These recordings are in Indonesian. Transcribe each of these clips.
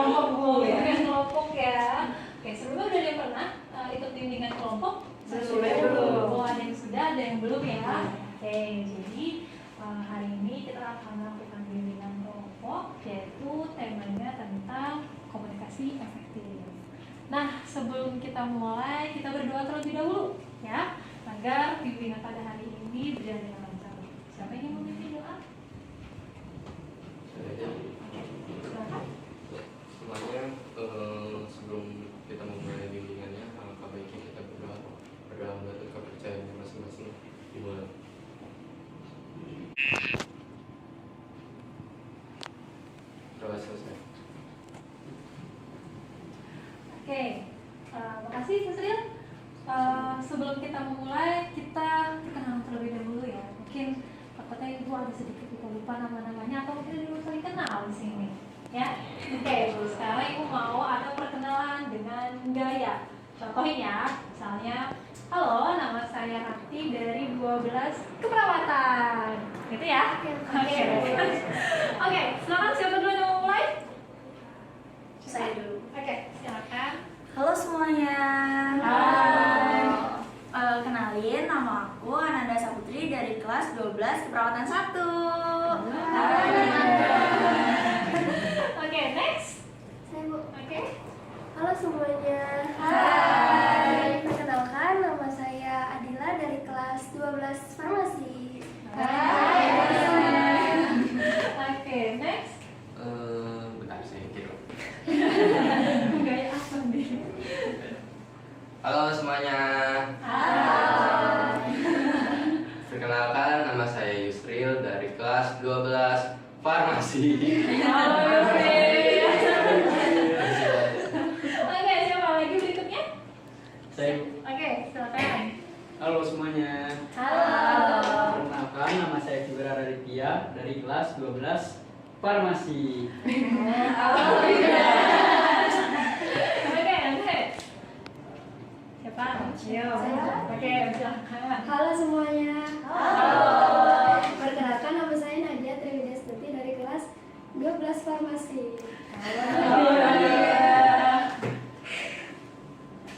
kelompok dulu ya. Bimbingan kelompok ya. Oke, sebelumnya udah ada yang pernah ikut bimbingan kelompok? Sudah belum. Oh, ada yang sudah, ada yang belum ya. Oke, jadi hari ini kita akan melakukan bimbingan kelompok, yaitu temanya tentang komunikasi efektif. Nah, sebelum kita mulai, kita berdoa terlebih dahulu ya, agar bimbingan pada hari ini berjalan dengan lancar. Siapa yang mau memimpin doa? Silakan. Semuanya, sebelum kita memulai bimbingannya, alangkah baiknya kita berdoa menurut kepercayaannya masing-masing. Dimulai. Doa selesai. Oke, makasih Sesril. Sebelum kita memulai, kita perkenalan terlebih dahulu ya. Mungkin takutnya ibu ada sedikit kita lupa nama-namanya atau mungkin ibu saling kenal di sini. Ya, oke ibu. Sekarang ibu mau ada perkenalan dengan gaya. Contohnya, misalnya, halo, nama saya Rati dari 12 Keperawatan. Gitu ya? Oke. Oke, silakan siapa dulu yang mau mulai? Saya dulu. Oke, silakan. Halo semuanya. Hai. Kenalin, nama aku Ananda Saputri dari kelas 12 Keperawatan 1. Oke, next. Saya Bu. Oke. Halo semuanya. Hai. Perkenalkan, nama saya Adila dari kelas 12 Farmasi. Hai. Oke, next. Bentar, saya kira. Gaya apa nih? Halo semuanya. Hai. Perkenalkan, nama saya Yusril dari kelas 12 Farmasi. Halo, Yusril. Oke, siapa lagi berikutnya? Saya. Oke, silakan. Halo semuanya. Halo. Perkenalkan, nama saya Fibra Raditya dari kelas 12 Farmasi. Halo. Oke, next. Siapa? Ayo. Saya. Oke, silakan. Halo semuanya. Halo. Perkenalkan, nama saya Nadia Triwidastuti dari kelas 12 Farmasi.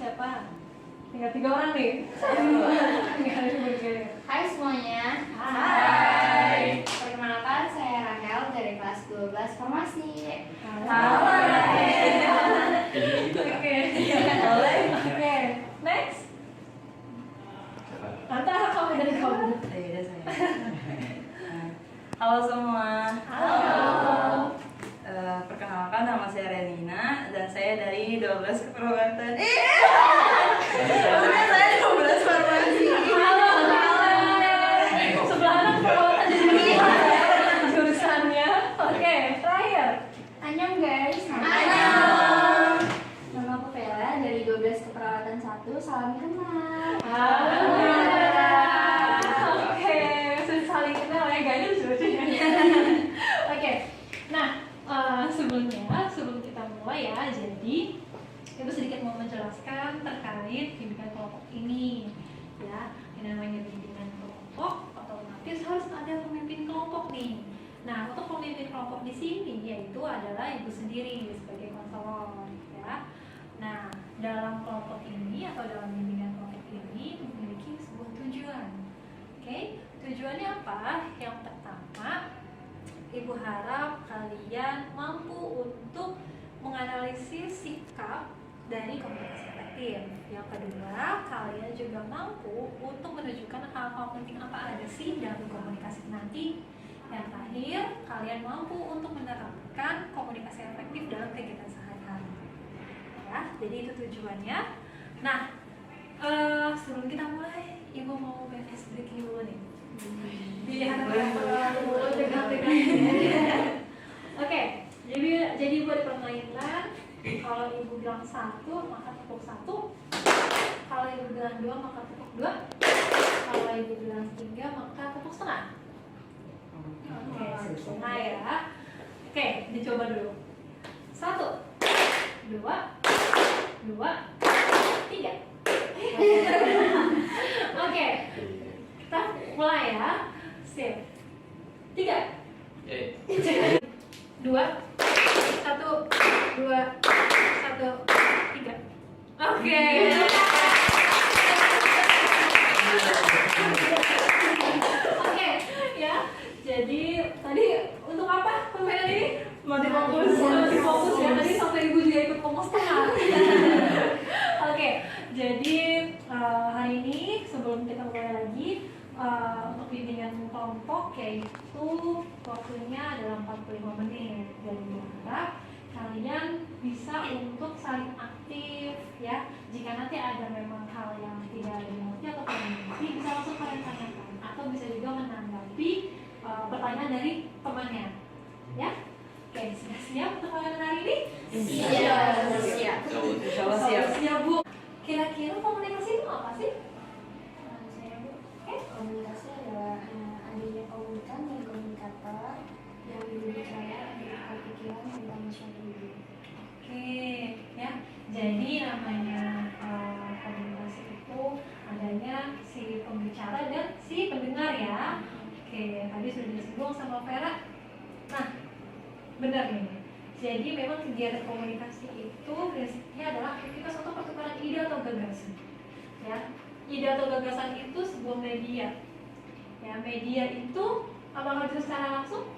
Siapa? Tinggal 3 orang nih. Hai semuanya. Hai. Perkenalkan, saya Rahel dari kelas 12 Farmasi. Halo. Gitu Oke. kan? Oke. Next. Antara kamu dari kamu. Udah saya. Halo semua. Halo. Perkenalkan, nama saya Renina dan saya dari 12 Keperawatan. Maksudnya saya 12 Farmasi. Halo. Sebelah anak perawatan jadi jurusannya. Oke, terakhir. Annyeong guys. Annyeong. Nama aku Vela dari 12 Keperawatan 1. Salam kenal. Halo. Oke, sudah saling kenal ya, guys. Oke. Nah, sebelum kita mulai ya, jadi Ibu sedikit mau menjelaskan terkait bimbingan kelompok ini. Ya, yang namanya bimbingan kelompok, otomatis harus ada pemimpin kelompok nih. Nah, untuk pemimpin kelompok di sini yaitu adalah Ibu sendiri sebagai konselor, ya. Nah, dalam kelompok ini atau dalam bimbingan kelompok ini memiliki sebuah tujuan. Oke, tujuannya apa? Yang pertama, Ibu harap kalian mampu untuk menganalisis sikap dari komunikasi efektif. Yang kedua, kalian juga mampu untuk menunjukkan hal-hal penting apa aja sih dalam komunikasi nanti. Yang terakhir, kalian mampu untuk menerapkan komunikasi efektif dalam kegiatan sehari-hari. Ya, jadi itu tujuannya. Nah, sebelum kita mulai, Ibu mau beres breaking dulu nih. Biar Oke, jadi buat permainan, kalau Ibu bilang 1 maka tepuk 1. Kalau Ibu bilang 2 maka tepuk 2. Kalau Ibu bilang 3 maka tepuk setengah. Oke, setengah ya. Oke, dicoba dulu. 1, 2, 3. Oke, kita mulai ya. Sip. 3, 2, 1, 2, waktunya adalah 45 menit. Jadi berharap kalian bisa untuk saling aktif ya. Jika nanti ada memang hal yang tidak dimengerti atau kurang dimengerti, bisa langsung kalian tanyakan atau bisa juga menanggapi pertanyaan dari temannya ya. Oke, sudah siap untuk kalian hari ini? Siap. Siap Bu. Kira-kira komunikasi itu apa sih? Saya Bu, komunikasi adalah adanya komunikan dan komunikator yang berbicara bertukar pikiran tentang suatu ide. Oke, ya. Jadi namanya komunikasi itu adanya si pembicara dan si pendengar ya. Oke, tadi sudah disinggung sama Vera. Nah, benar nih. Jadi memang kegiatan komunikasi itu prinsipnya adalah aktivitas untuk pertukaran ide atau gagasan. Ya, ide atau gagasan itu sebuah media. Ya, media itu apakah bisa secara langsung?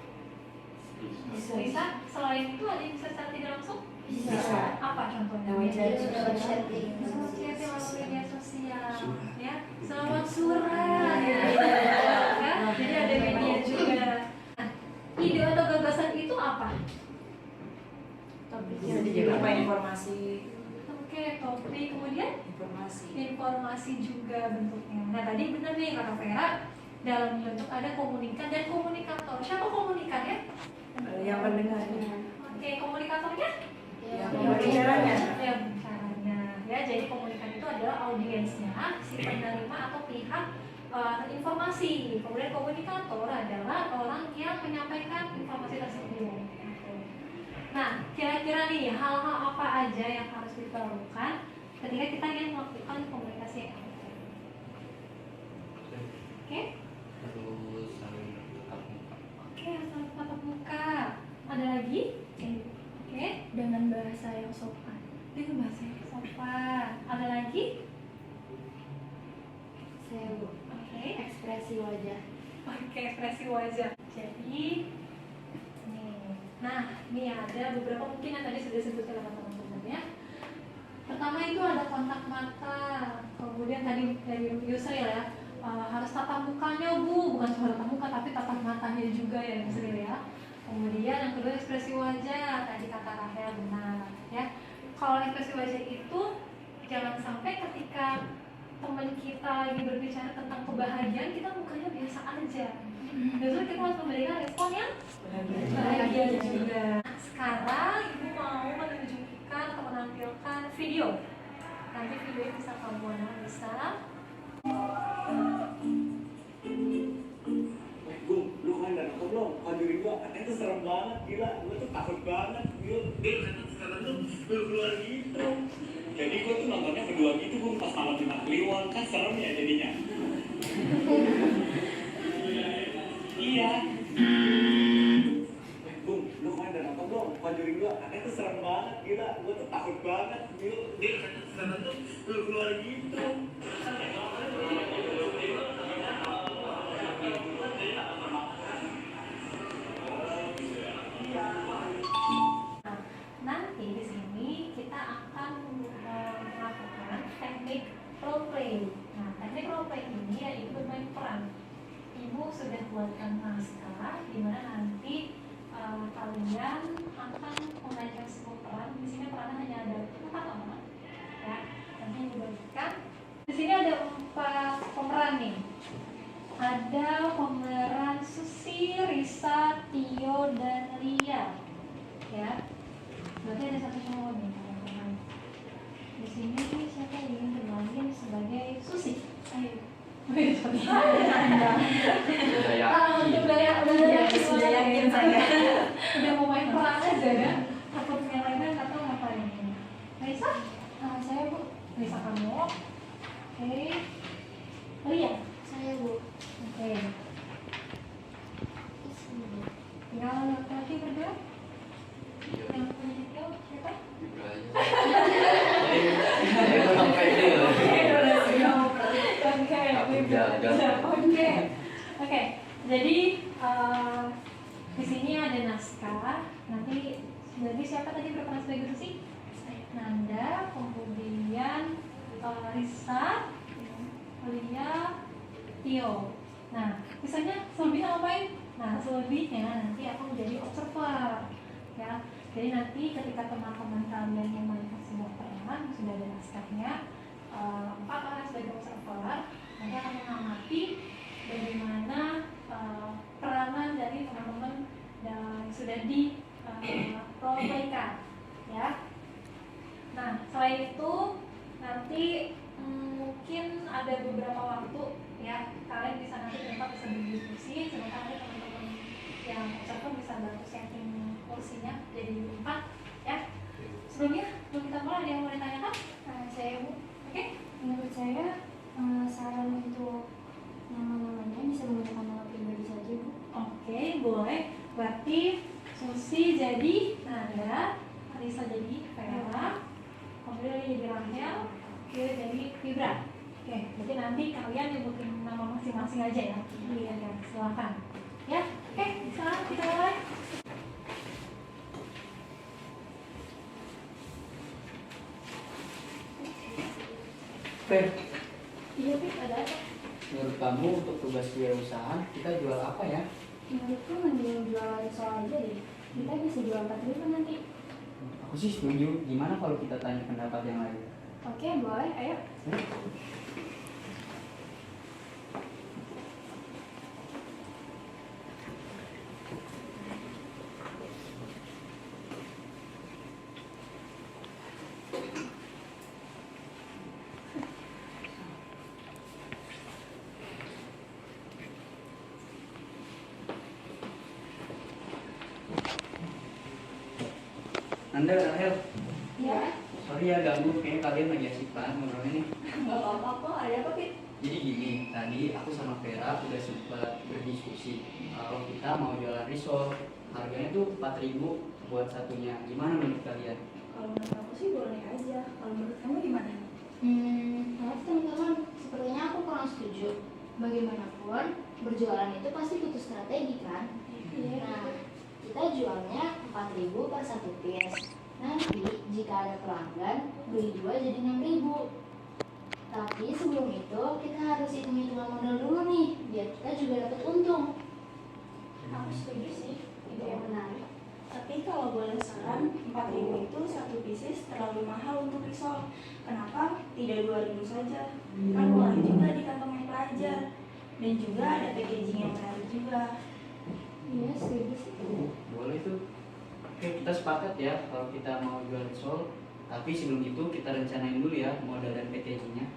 Bisa. Selain itu ada yang bisa secara tidak langsung? Bisa. Apa contohnya? Media sosial, media sosial, ya. Selamat surat, ya. Jadi ada media juga. Nah, ide atau gagasan itu apa? Topik yang berupa informasi. Oke, topik, kemudian informasi juga bentuknya. Nah, tadi benar nih kata Vera, dalam bentuk ada komunikan dan komunikator. Siapa komunikannya? Yang mendengarnya. Oke, komunikatornya? Yang pembicaranya. Ya, bicaranya. Ya, jadi komunikan itu adalah audiensnya, si penerima atau pihak informasi. Kemudian komunikator adalah orang yang menyampaikan informasi tersebut. Oke. Nah, kira-kira nih hal-hal apa aja yang harus kita lakukan ketika kita ingin melakukan komunikasi yang efektif? Oke? Terus saling tatap muka. Oke, saling tatap muka. Ada lagi? Oke. Dengan bahasa yang sopan. Dengan bahasa yang sopan. Ada lagi? Saya Bu, Oke. ekspresi wajah. Oke, ekspresi wajah. Jadi, nih. Nah, ini ada beberapa mungkin yang tadi sudah disebutkan oleh teman-teman ya. Pertama itu ada kontak mata. Kemudian tadi dari Yusril ya, harus tatap mukanya Bu, bukan cuma tatap muka tapi tatap matanya juga ya Yusril ya. Kemudian yang kedua ekspresi wajah, tadi kata Rahel benar ya. Kalau ekspresi wajah itu jangan sampai ketika teman kita lagi berbicara tentang kebahagiaan kita mukanya biasa aja. Justru kita harus memberikan respon yang bahagia juga. Sekarang ibu mau menunjukkan atau menampilkan video. Nanti video bisa kamu analisa. Gung, lu kan udah nonton belum? Conjuring 2, katanya itu serem banget, gila. Gue tuh takut banget, gila. Dia kata sekarang tuh keluar gitu. Jadi gue tuh nontonnya berdua gitu, Gung, pas malam di Kliwon. Kan serem ya jadinya. Iya. Gung, lu kan udah nonton belum? Conjuring 2, katanya itu serem banget, gila. Gue tuh takut banget, gila. Dia kata sekarang tuh keluar gitu. Nanti di sini kita akan melakukan teknik role play. Nah, teknik role play ini yaitu bermain peran. Ibu sudah buatkan naskah di mana nanti kalian akan memainkan sebuah peran. Di sini perannya hanya ada 4 orang. Ya, nanti ibu bagikan. Di sini ada 4 pemeran nih. Ada pemeran Susi, Risa, Tio, dan Lia. Ya, berarti ada 1 cowok nih teman-teman. Di sini siapa yang ingin bermain sebagai Susi? Ayo. Sudah yakin saya. Udah mau main peran aja ya. Takut yang lainnya nggak tahu ngapain. Risa? Saya Bu, Risa kamu. Oke. Lia? saya Bu. Oke. Tinggal laki-laki berdua. Iya. Yang punya Tio siapa? Ibrahim. Saya kurang pede loh. Oke. Jadi di sini ada naskah. Nanti jadi siapa tadi berperan sebagai Susi? Nanda, kemudian Risa, Lia, Tio. Nah, misalnya sambil ngapain? Nah, selebihnya nanti aku menjadi observer, ya. Jadi nanti ketika teman-teman kalian yang melihat sebuah peran sudah ada naskahnya, Kakak sebagai observer nanti akan mengamati bagaimana peranan dari teman-teman dan sudah di role playkan, ya. Nah, selain itu nanti mungkin ada beberapa waktu, ya, kalian bisa nanti tempat bisa berdiskusi, sementara ada teman-teman yang observer bisa bantu setting kursinya jadi 4, ya. Sebelumnya belum kita mulai, ada yang mau ditanyakan? Saya Bu, Oke. menurut saya saran untuk nama-namanya bisa menggunakan nama pribadi saja Bu. Oke, boleh. Berarti Susi jadi Nanda, Arisa jadi Vera, kemudian jadi Rahel, Kira jadi Fibra. Oke, berarti nanti kalian nyebutin nama masing-masing aja ya. Iya, ya, silakan. Ya, oke, sekarang kita mulai. Fer, Iya Pip, ada apa? menurut kamu untuk tugas wirausahaan kita jual apa ya? Menurutku mending jualan soal aja deh. Kita bisa jual 4.000 nanti. Aku sih setuju. Gimana kalau kita tanya pendapat yang lain? Oke, boleh, ayo. Nanda, Rahel, Ya, sorry ya ganggu, kayaknya kalian lagi asik banget ngobrolnya nih. nggak apa-apa kok. Ada apa, Pit? Jadi gini, tadi aku sama Vera udah sempat berdiskusi kalau kita mau jualan risol, harganya tuh 4.000 buat satunya. Gimana menurut kalian? Kalau menurut aku sih boleh aja. Kalau menurut kamu gimana? Maaf teman-teman, sepertinya aku kurang setuju. Bagaimanapun, berjualan itu pasti butuh strategi kan? Nah, kita jualnya 4.000 per satu piece. Nanti jika ada pelanggan, beli 2 jadi 6.000. Tapi sebelum itu kita harus hitung-hitungan modal dulu nih, biar kita juga dapat untung. Aku setuju sih. Ide yang menarik. Tapi kalau boleh saran, 4.000 itu satu pieces terlalu mahal untuk risol. Kenapa tidak 2.000 saja? Kan murah juga di kantong pelajar. Dan juga ada packaging yang menarik juga. Iya, setuju sih. Boleh tuh. Oke, kita sepakat ya kalau kita mau jual risol. Tapi sebelum itu kita rencanain dulu ya modal dan packagingnya.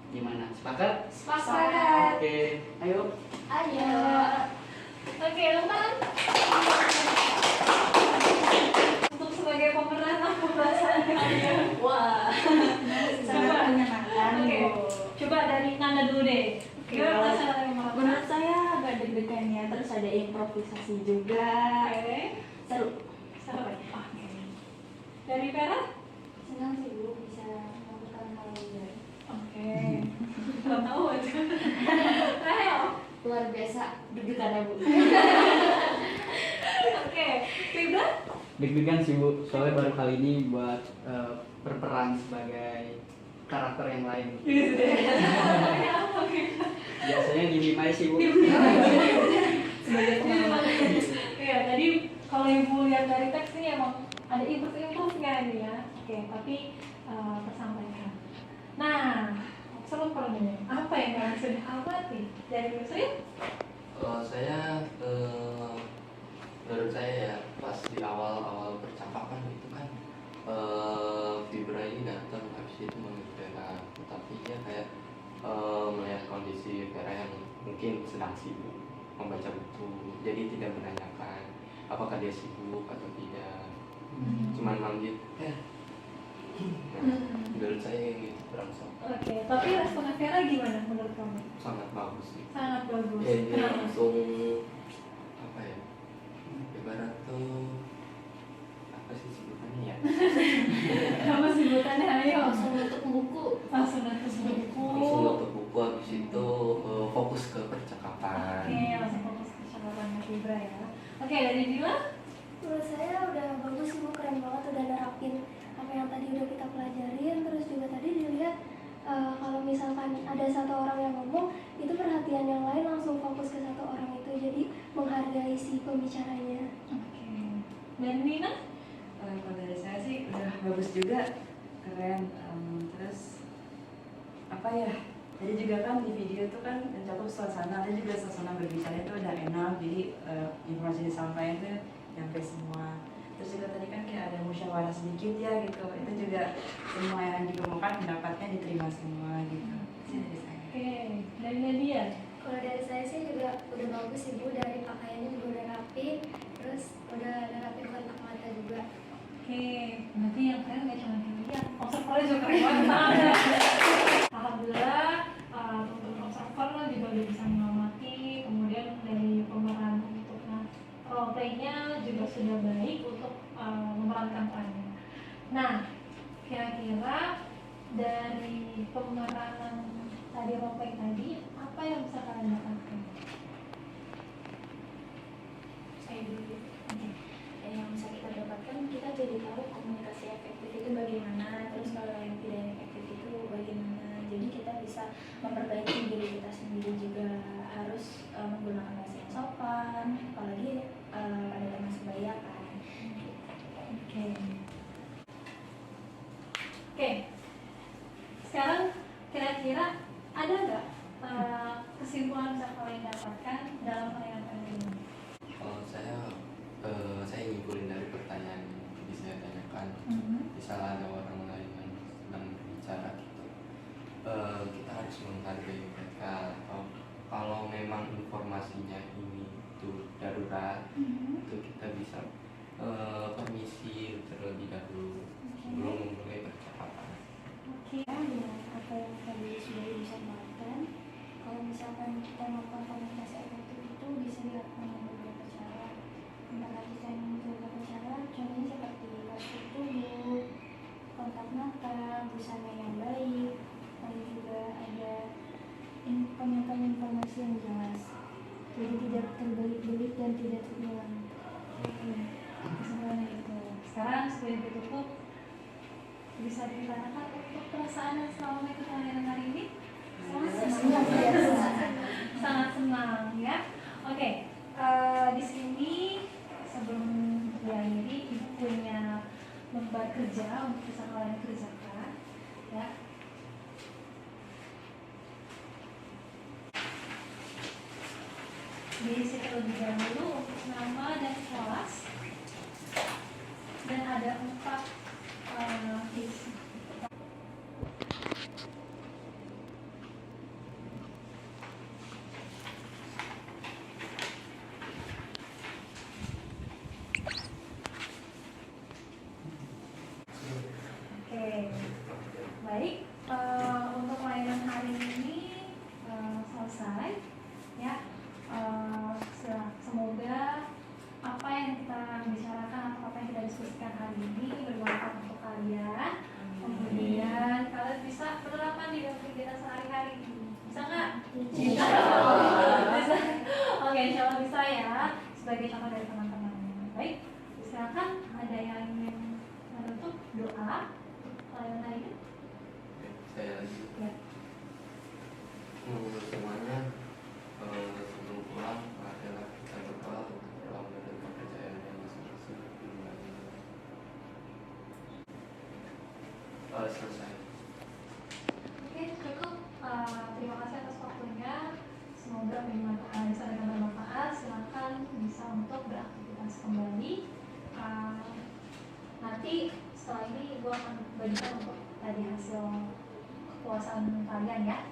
Gimana? Sepakat? Sepakat. Oke, ayo. Ayo. Oke, teman-teman. Untuk sebagai pemeran aku pembahasannya. Wah, sangat menyenangkan. Oke, coba dari Nanda dulu deh. Gimana kalau- perasaan yang mau? Menurut saya agak deg-degannya, terus ada improvisasi juga. Oke, Seru. seru. Oke. Dari Vera? Senang sih Bu bisa melakukan hal yang baru. Oke. Belum tahu aja. Rahel? Luar biasa. Deg-degan ya, Bu. Oke. Fibra? Deg-degan sih Bu, soalnya baru kali ini buat berperan sebagai karakter yang lain. Biasanya di aja sih Bu. Sebagai pengamat. Iya, tadi kalau ibu lihat dari teks ini emang ada improve-nya ini ya. Oke, tapi tersampaikan. Nah, observer nih, apa yang kalian sudah amati dari Yusri? Saya menurut saya ya pas di awal percakapan itu kan Fibra ini datang habis itu manggil Vera, tapi dia kayak melihat kondisi Vera yang mungkin sedang sibuk membaca buku, jadi tidak menanyakan apakah dia sibuk atau tidak, cuman manggil menurut saya yang gitu berangsur Oke, tapi responnya Vera gimana menurut kamu? sangat bagus sih. Sangat bagus. Dia Kenapa? langsung apa ya, ibarat tuh apa sih sebutannya ya, Apa sebutannya? Ayo. Langsung nutup buku. Langsung nutup buku. langsung nutup buku habis itu fokus ke percakapan. Oke, langsung fokus ke percakapan Fibra ya. Oke, dari Dila? Menurut saya udah bagus sih Bu, keren banget udah nerapin apa yang tadi udah kita pelajarin. Terus juga tadi dilihat kalau misalkan ada satu orang yang ngomong, itu perhatian yang lain langsung fokus ke satu orang itu, jadi menghargai si pembicaranya. Oke. Dan Nina? Kalau dari saya sih udah bagus juga, keren. Terus apa ya? Jadi juga kan di video itu kan mencakup suasana, ada juga suasana berbicara itu udah enak, jadi informasi disampaikan tuh nyampe semua. Terus juga tadi kan kayak ada musyawarah sedikit ya gitu, itu juga semua yang dikemukakan pendapatnya diterima semua gitu. Itu dari saya. Oke. Dan Nadia? Kalau dari saya sih juga udah bagus sih Bu, dari pakaiannya juga udah rapi, terus udah ada rapi kontak mata juga. Oke, berarti yang keren gak cuma Nadia, observernya juga keren banget. Alhamdulillah, untuk observer juga udah bisa mengamati, kemudian dari pemeran untuk role play-nya juga sudah baik untuk memerankan perannya. Nah, kira-kira dari pemeranan tadi role play tadi, apa yang bisa kalian dapatkan? Saya dulu ya. Oke. Yang bisa kita dapatkan, kita jadi tahu komunikasi efektif itu bagaimana, terus kalau yang tidak efektif itu bagaimana. Jadi kita bisa memperbaiki diri kita sendiri juga, harus menggunakan bahasa yang sopan, apalagi pada tema sebaya kan. Oke. Oke. Sekarang kira-kira ada nggak kesimpulan yang kalian dapatkan dalam pernyataan ini? Kalau saya nyimpulin dari pertanyaan yang tadi saya tanyakan, misalnya ada orang lain yang sedang berbicara gitu, kita harus menghargai mereka, atau kalau memang informasinya ini itu darurat, itu kita bisa permisi terlebih dahulu sebelum memulai percakapan. Oke. Ya, apa yang tadi sudah disampaikan, kalau misalkan kita melakukan komunikasi efektif itu bisa dilakukan dengan beberapa cara. Entah kita yang beberapa cara, contohnya seperti postur tubuh, kontak mata, busana yang baik, lalu juga ada penyampaian informasi yang jelas, jadi tidak terbelit-belit dan tidak terulang. Kesimpulannya itu. Sekarang sebelum ditutup, bisa ditanyakan untuk perasaan selama ikut layanan hari ini? Sangat senang ya. Oke, di sini sebelum diakhiri, ibu punya lembar kerja untuk bisa kalian kerjakan ya. Diisi terlebih dahulu untuk nama dan kelas, dan ada 4 isi. Oke, baik. Untuk layanan hari ini selesai ya. Semoga apa yang kita bicarakan atau apa yang kita diskusikan hari ini bermanfaat untuk kalian. Kemudian kalian bisa menerapkan di dalam kegiatan sehari-hari. Bisa nggak? Bisa. Oke, insya Allah bisa ya. Sebagai contoh dari teman-teman. Baik, silakan ada yang ingin menutup doa layanan hari ini? Saya lagi Ya. semuanya sebelum pulang adalah kita berdoa untuk keluarga dan kepercayaan yang masing-masing. Selesai. Oke, cukup. Terima kasih atas waktunya. Semoga bisa dengan bermanfaat. Silakan bisa untuk beraktivitas kembali. Nanti setelah ini ibu akan bagikan untuk tadi hasil kepuasan kalian ya.